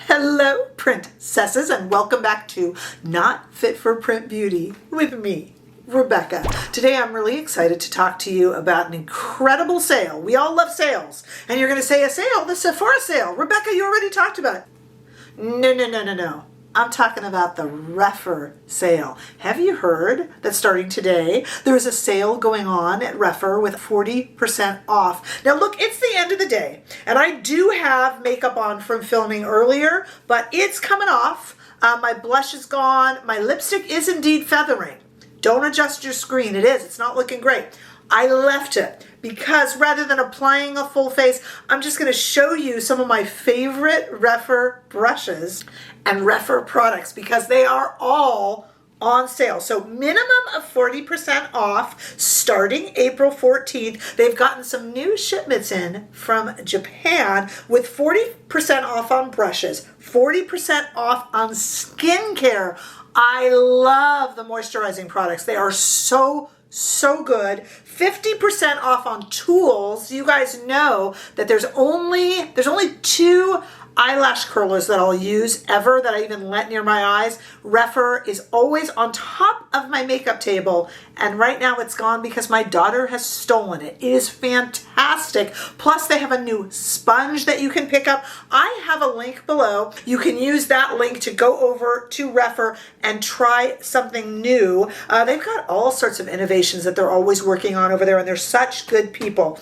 Hello, princesses, and welcome back to Not Fit for Print Beauty with me, Rebecca. Today I'm really excited to talk to you about an incredible sale. We all love sales. And you're going to say, a sale? The Sephora sale. Rebecca, you already talked about it. No. I'm talking about the Rephr sale. Have you heard that starting today, there is a sale going on at Rephr with 40% off? Now look, it's the end of the day, and I do have makeup on from filming earlier, but it's coming off. My blush is gone. My lipstick is indeed feathering. Don't adjust your screen. It is. It's not looking great. I left it because rather than applying a full face, I'm just going to show you some of my favorite Rephr brushes and Rephr products because they are all on sale. So minimum of 40% off starting April 14th. They've gotten some new shipments in from Japan with 40% off on brushes, 40% off on skincare. I love the moisturizing products. They are so good. 50% off on tools. You guys know that there's only 2 eyelash curlers that I'll use ever that I even let near my eyes. Rephr is always on top of my makeup table, and right now it's gone because my daughter has stolen it. It is fantastic. Plus they have a new sponge that you can pick up. I have a link below. You can use that link to go over to Rephr and try something new. They've got all sorts of innovations that they're always working on over there, and they're such good people.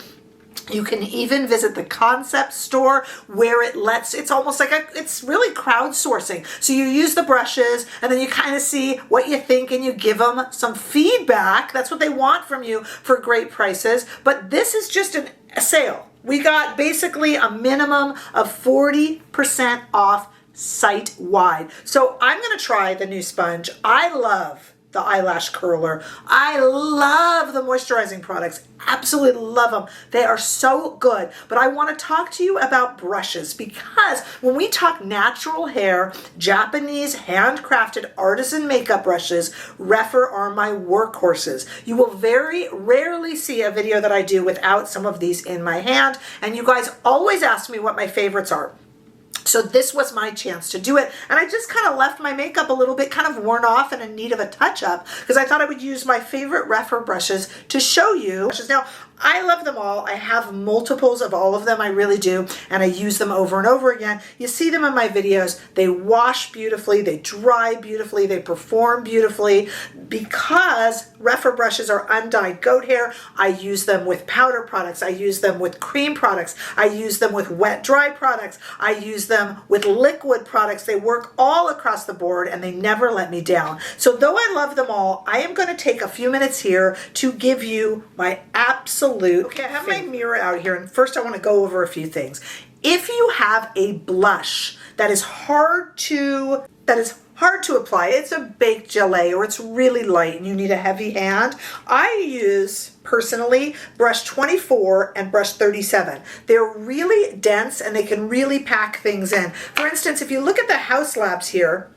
You can even visit the concept store where it's almost like it's really crowdsourcing. So you use the brushes and then you kind of see what you think and you give them some feedback. That's what they want from you for great prices. But this is just a sale. We got basically a minimum of 40% off site-wide. So I'm going to try the new sponge. I love the eyelash curler. I love the moisturizing products. Absolutely love them. They are so good. But I want to talk to you about brushes because when we talk natural hair, Japanese handcrafted artisan makeup brushes, Rephr are my workhorses. You will very rarely see a video that I do without some of these in my hand. And you guys always ask me what my favorites are. So this was my chance to do it. And I just kind of left my makeup a little bit kind of worn off and in need of a touch-up because I thought I would use my favorite Rephr brushes to show you. Now, I love them all. I have multiples of all of them. I really do. And I use them over and over again. You see them in my videos. They wash beautifully. They dry beautifully. They perform beautifully. Because Rephr brushes are undyed goat hair, I use them with powder products. I use them with cream products. I use them with wet dry products. I use them with liquid products. They work all across the board and they never let me down. So though I love them all, I am going to take a few minutes here to give you my absolute. Okay, I have my mirror out here, and first I want to go over a few things. If you have a blush that is hard to apply, it's a baked gelee or it's really light and you need a heavy hand, I use personally brush 24 and brush 37. They're really dense and they can really pack things in. For instance, if you look at the House Labs here,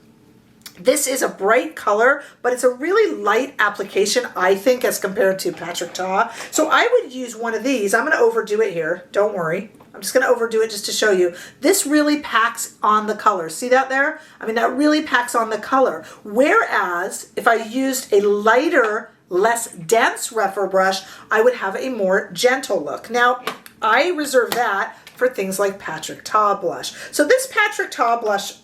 this is a bright color, but it's a really light application, I think, as compared to Patrick Ta. So I would use one of these. I'm going to overdo it here. Don't worry. I'm just going to overdo it just to show you. This really packs on the color. See that there? I mean, that really packs on the color. Whereas if I used a lighter, less dense Rephr brush, I would have a more gentle look. Now, I reserve that for things like Patrick Ta blush. So this Patrick Ta blush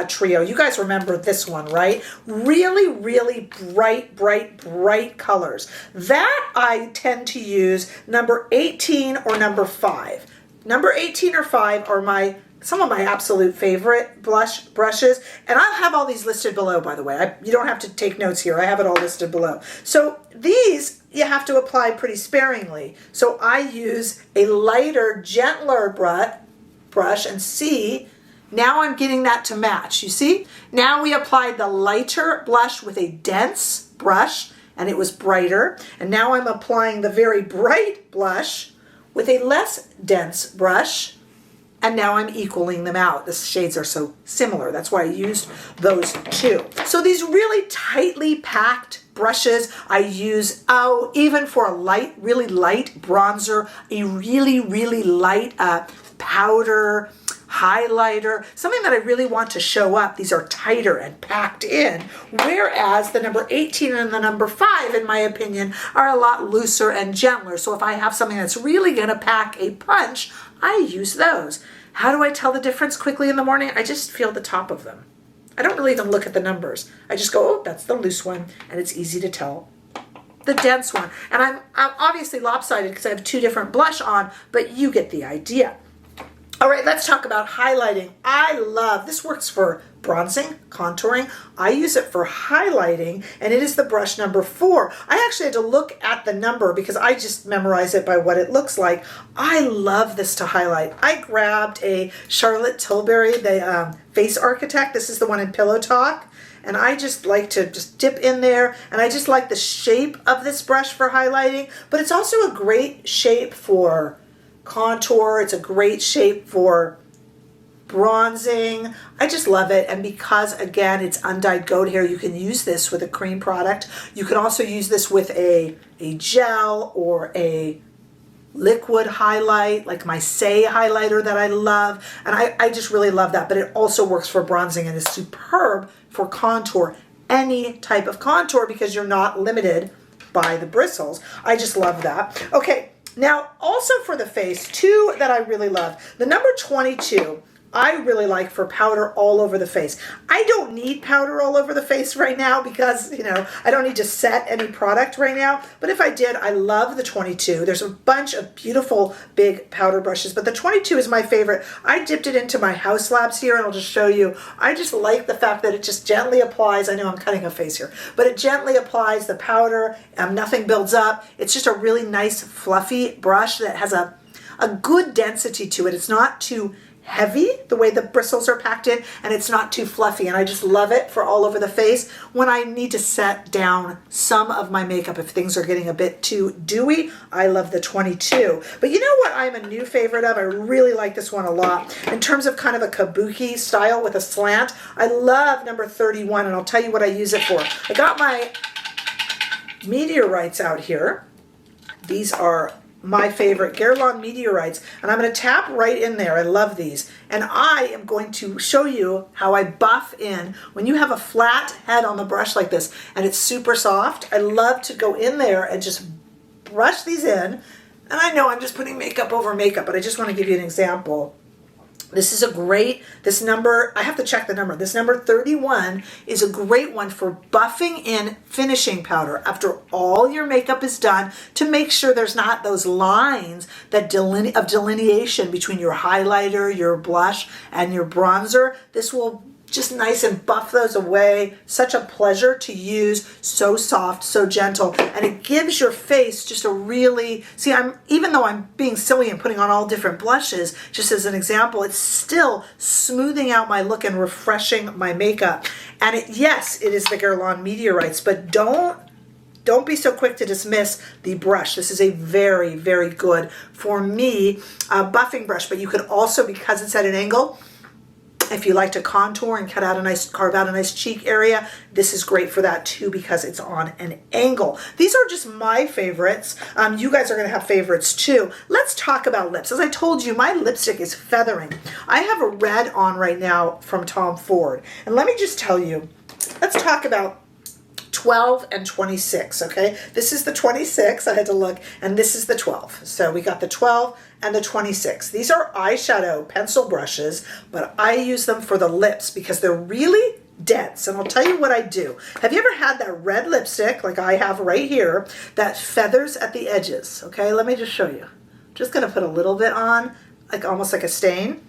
trio. You guys remember this one, right? Really bright colors. That I tend to use number 18 or number 5. Number 18 or 5 are some of my absolute favorite brushes, and I'll have all these listed below, by the way. You don't have to take notes here. I have it all listed below. So these you have to apply pretty sparingly. So I use a lighter, gentler brush, and see, now I'm getting that to match. You see? Now we applied the lighter blush with a dense brush, and it was brighter. And now I'm applying the very bright blush with a less dense brush, and now I'm equaling them out. The shades are so similar. That's why I used those two. So these really tightly packed brushes I use, even for a really light bronzer, a really light powder highlighter, something that I really want to show up. These are tighter and packed in, whereas the number 18 and the number 5, in my opinion, are a lot looser and gentler. So if I have something that's really going to pack a punch, I use those. How do I tell the difference quickly in the morning? I just feel the top of them. I don't really even look at the numbers. I just go, oh, that's the loose one, and it's easy to tell the dense one. And I'm obviously lopsided because I have 2 different blush on, but you get the idea. All right, let's talk about highlighting. I love, this works for bronzing, contouring. I use it for highlighting, and it is the brush number 4. I actually had to look at the number because I just memorize it by what it looks like. I love this to highlight. I grabbed a Charlotte Tilbury, the Face Architect. This is the one in Pillow Talk. And I just like to just dip in there, and I just like the shape of this brush for highlighting, but it's also a great shape for contour. It's a great shape for bronzing. I just love it. And because, again, it's undyed goat hair, you can use this with a cream product. You can also use this with a gel or a liquid highlight, like my Say highlighter that I love. And I just really love that. But it also works for bronzing and is superb for contour. Any type of contour, because you're not limited by the bristles. I just love that. Okay. Now, also for the face, 2 that I really love. The number 22, I really like for powder all over the face. I don't need powder all over the face right now because, you know, I don't need to set any product right now. But if I did, I love the 22. There's a bunch of beautiful big powder brushes, but the 22 is my favorite. I dipped it into my House Labs here, and I'll just show you. I just like the fact that it just gently applies. I know I'm cutting a face here, but it gently applies the powder. Nothing builds up. It's just a really nice fluffy brush that has a good density to it. It's not too heavy the way the bristles are packed in, and it's not too fluffy, and I just love it for all over the face when I need to set down some of my makeup. If things are getting a bit too dewy, I love the 22. But you know what I'm a new favorite of? I really like this one a lot. In terms of kind of a kabuki style with a slant, I love number 31, and I'll tell you what I use it for. I got my meteorites out here. These are my favorite Guerlain meteorites, and I'm going to tap right in there. I love these, and I am going to show you how I buff in when you have a flat head on the brush like this and it's super soft. I love to go in there and just brush these in, and I know I'm just putting makeup over makeup, but I just want to give you an example. This is a great, this number, I have to check the number. This number 31 is a great one for buffing in finishing powder after all your makeup is done, to make sure there's not those lines that of delineation between your highlighter, your blush, and your bronzer. This will just nice and buff those away. Such a pleasure to use. So soft, so gentle, and it gives your face just a really, see, even though I'm being silly and putting on all different blushes, just as an example, it's still smoothing out my look and refreshing my makeup. And yes, it is the Guerlain meteorites, but don't be so quick to dismiss the brush. This is a very, very good, for me, buffing brush, but you could also, because it's at an angle, if you like to contour and carve out a nice cheek area, this is great for that too, because it's on an angle. These are just my favorites. You guys are going to have favorites too. Let's talk about lips. As I told you, my lipstick is feathering. I have a red on right now from Tom Ford. And let me just tell you, let's talk about 12 and 26, okay? This is the 26, I had to look, and this is the 12. So we got the 12 and the 26. These are eyeshadow pencil brushes, but I use them for the lips because they're really dense. And I'll tell you what I do. Have you ever had that red lipstick, like I have right here, that feathers at the edges? Okay, let me just show you. I'm just gonna put a little bit on, like almost like a stain.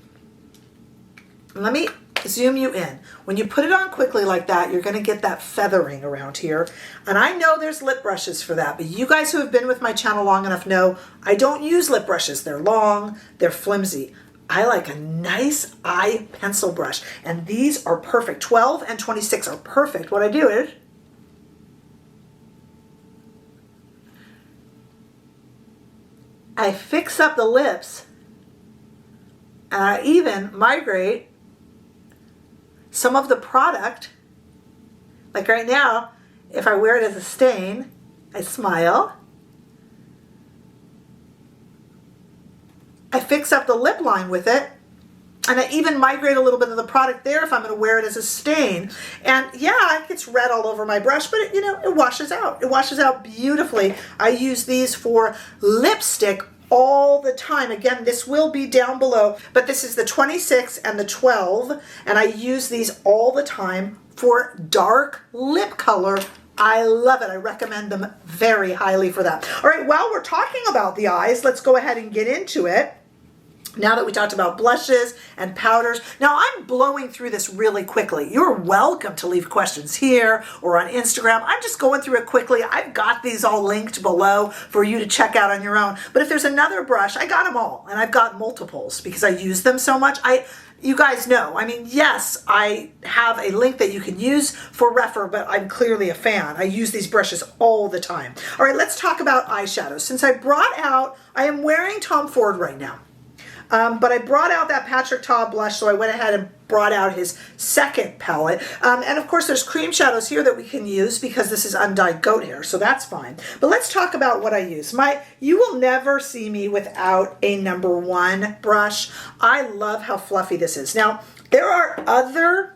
And let me zoom you in. When you put it on quickly like that, you're going to get that feathering around here. And I know there's lip brushes for that, but you guys who have been with my channel long enough know I don't use lip brushes. They're long, they're flimsy. I like a nice eye pencil brush, and these are perfect. 12 and 26 are perfect. What I do is I fix up the lips, and I even migrate some of the product. Like right now, if I wear it as a stain, I smile. I fix up the lip line with it, And I even migrate a little bit of the product there if I'm going to wear it as a stain. And yeah, it gets red all over my brush, but it washes out. It washes out beautifully. I use these for lipstick all the time. Again, this will be down below, but this is the 26 and the 12, and I use these all the time for dark lip color. I love it. I recommend them very highly for that. All right, while we're talking about the eyes, let's go ahead and get into it. Now that we talked about blushes and powders, now I'm blowing through this really quickly. You're welcome to leave questions here or on Instagram. I'm just going through it quickly. I've got these all linked below for you to check out on your own. But if there's another brush, I got them all, and I've got multiples because I use them so much. You guys know, I mean, yes, I have a link that you can use for Rephr, but I'm clearly a fan. I use these brushes all the time. All right, let's talk about eyeshadow. Since I am wearing Tom Ford right now. But I brought out that Patrick Ta blush, so I went ahead and brought out his second palette. And of course, there's cream shadows here that we can use because this is undyed goat hair, so that's fine. But let's talk about what I use. You will never see me without a number 1 brush. I love how fluffy this is. Now, there are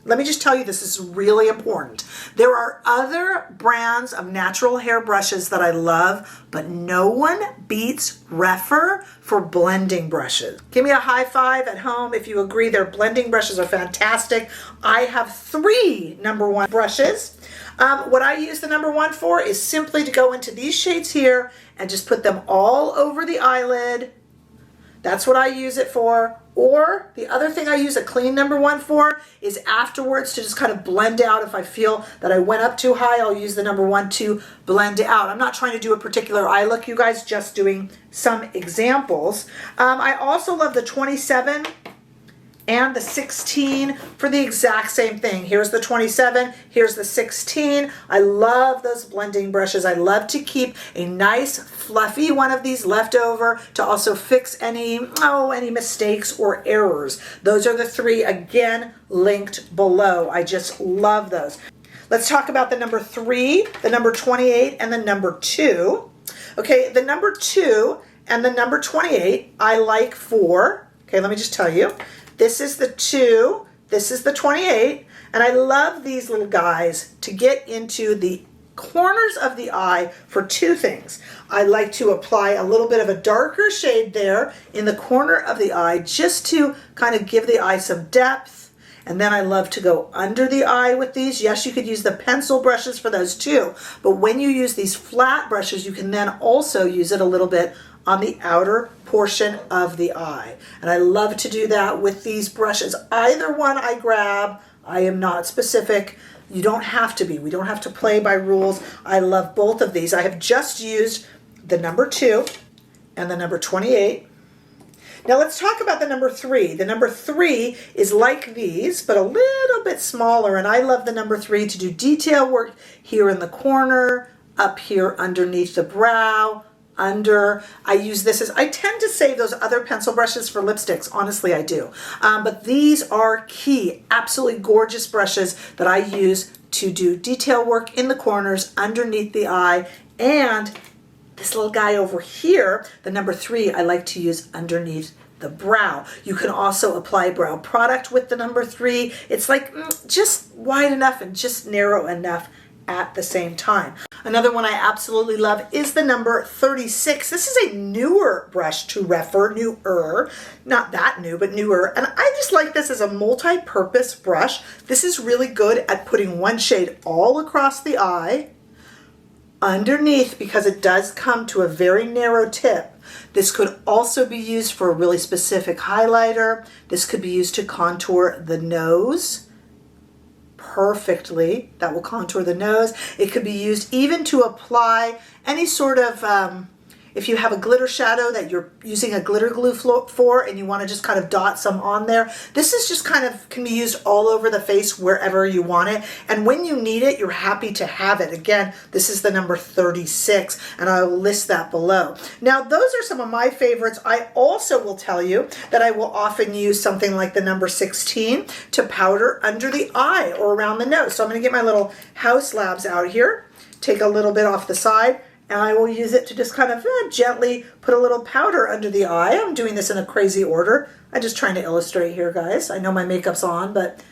let me just tell you, this is really important. There are other brands of natural hair brushes that I love, but no one beats Rephr for blending brushes. Give me a high five at home if you agree their blending brushes are fantastic. I have 3 number 1 brushes. What I use the number 1 for is simply to go into these shades here and just put them all over the eyelid. That's what I use it for. Or the other thing I use a clean number 1 for is afterwards to just kind of blend out. If I feel that I went up too high, I'll use the number 1 to blend it out. I'm not trying to do a particular eye look, you guys, just doing some examples. I also love the 27 and the 16 for the exact same thing. Here's the 27, here's the 16. I love those blending brushes. I love to keep a nice fluffy one of these left over to also fix any mistakes or errors. Those are the 3, again, linked below. I just love those. Let's talk about the number 3, the number 28, and the number 2. Okay, the number 2 and the number 28 I like for, okay, let me just tell you, this is the 2, this is the 28, and I love these little guys to get into the corners of the eye for 2 things. I like to apply a little bit of a darker shade there in the corner of the eye just to kind of give the eye some depth. And then I love to go under the eye with these. Yes, you could use the pencil brushes for those too, but when you use these flat brushes, you can then also use it a little bit on the outer portion of the eye. And I love to do that with these brushes. Either one I grab, I am not specific. You don't have to be. We don't have to play by rules. I love both of these. I have just used the number 2 and the number 28. Now let's talk about the number 3. The number 3 is like these, but a little bit smaller, and I love the number 3 to do detail work here in the corner, up here underneath the brow, under. I use this I tend to save those other pencil brushes for lipsticks. Honestly, I do. But these are key, absolutely gorgeous brushes that I use to do detail work in the corners, underneath the eye, and this little guy over here, the number 3, I like to use underneath the brow. You can also apply brow product with the number 3. It's like just wide enough and just narrow enough at the same time. Another one I absolutely love is the number 36. This is a newer brush to Rephr, newer, not that new, but newer. And I just like this as a multi-purpose brush. This is really good at putting one shade all across the eye, underneath, because it does come to a very narrow tip. This could also be used for a really specific highlighter. This could be used to contour the nose perfectly. That will contour the nose. It could be used even to apply any sort of, if you have a glitter shadow that you're using a glitter glue for and you want to just kind of dot some on there, this is just kind of can be used all over the face wherever you want it. And when you need it, you're happy to have it. Again, this is the number 36, and I will list that below. Now, those are some of my favorites. I also will tell you that I will often use something like the number 16 to powder under the eye or around the nose. So I'm going to get my little House Labs out here, take a little bit off the side, and I will use it to just kind of gently put a little powder under the eye. I'm doing this in a crazy order. I'm just trying to illustrate here, guys. I know my makeup's on, but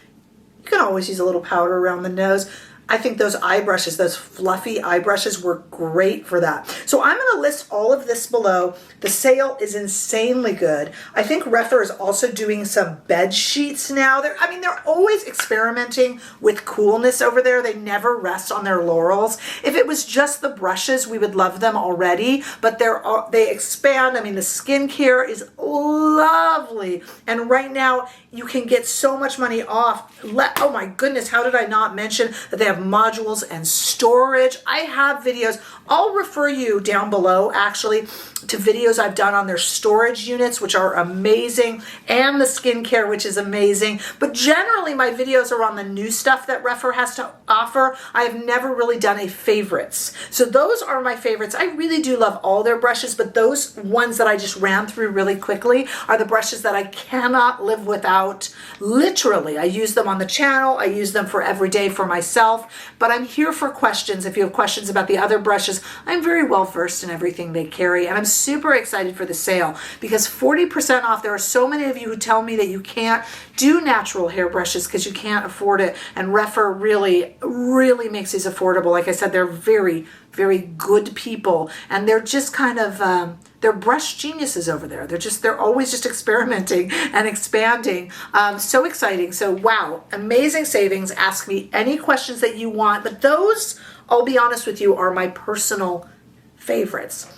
you can always use a little powder around the nose. I think those eye brushes, those fluffy eye brushes, were great for that. So I'm going to list all of this below. The sale is insanely good. I think Rephr is also doing some bed sheets now. They're always experimenting with coolness over there. They never rest on their laurels. If it was just the brushes, we would love them already, but they expand. I mean, the skincare is lovely. And right now, you can get so much money off. Oh my goodness, how did I not mention that they have modules and storage? I have videos. I'll refer you down below actually to videos I've done on their storage units, which are amazing, and the skincare, which is amazing. But generally my videos are on the new stuff that Rephr has to offer. I have never really done a favorites. So those are my favorites. I really do love all their brushes, but those ones that I just ran through really quickly are the brushes that I cannot live without. Literally, I use them on the channel. I use them for every day for myself, but I'm here for questions. If you have questions about the other brushes, I'm very well versed in everything they carry, and I'm super excited for the sale because 40% off. There are so many of you who tell me that you can't do natural hair brushes because you can't afford it, and Rephr really makes these affordable. Like I said, they're very, very good people, and they're just kind of they're brush geniuses over there. They're always just experimenting and expanding. So exciting. So wow, amazing savings. Ask me any questions that you want, but those, I'll be honest with you, are my personal favorites.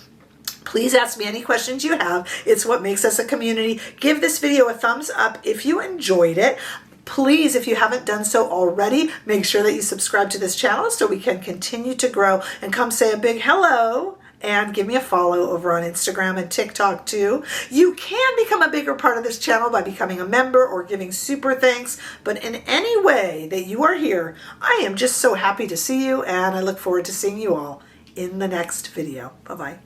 Please ask me any questions you have. It's what makes us a community. Give this video a thumbs up if you enjoyed it. Please, if you haven't done so already, make sure that you subscribe to this channel so we can continue to grow, and come say a big hello and give me a follow over on Instagram and TikTok too. You can become a bigger part of this channel by becoming a member or giving super thanks, but in any way that you are here, I am just so happy to see you, and I look forward to seeing you all in the next video. Bye-bye.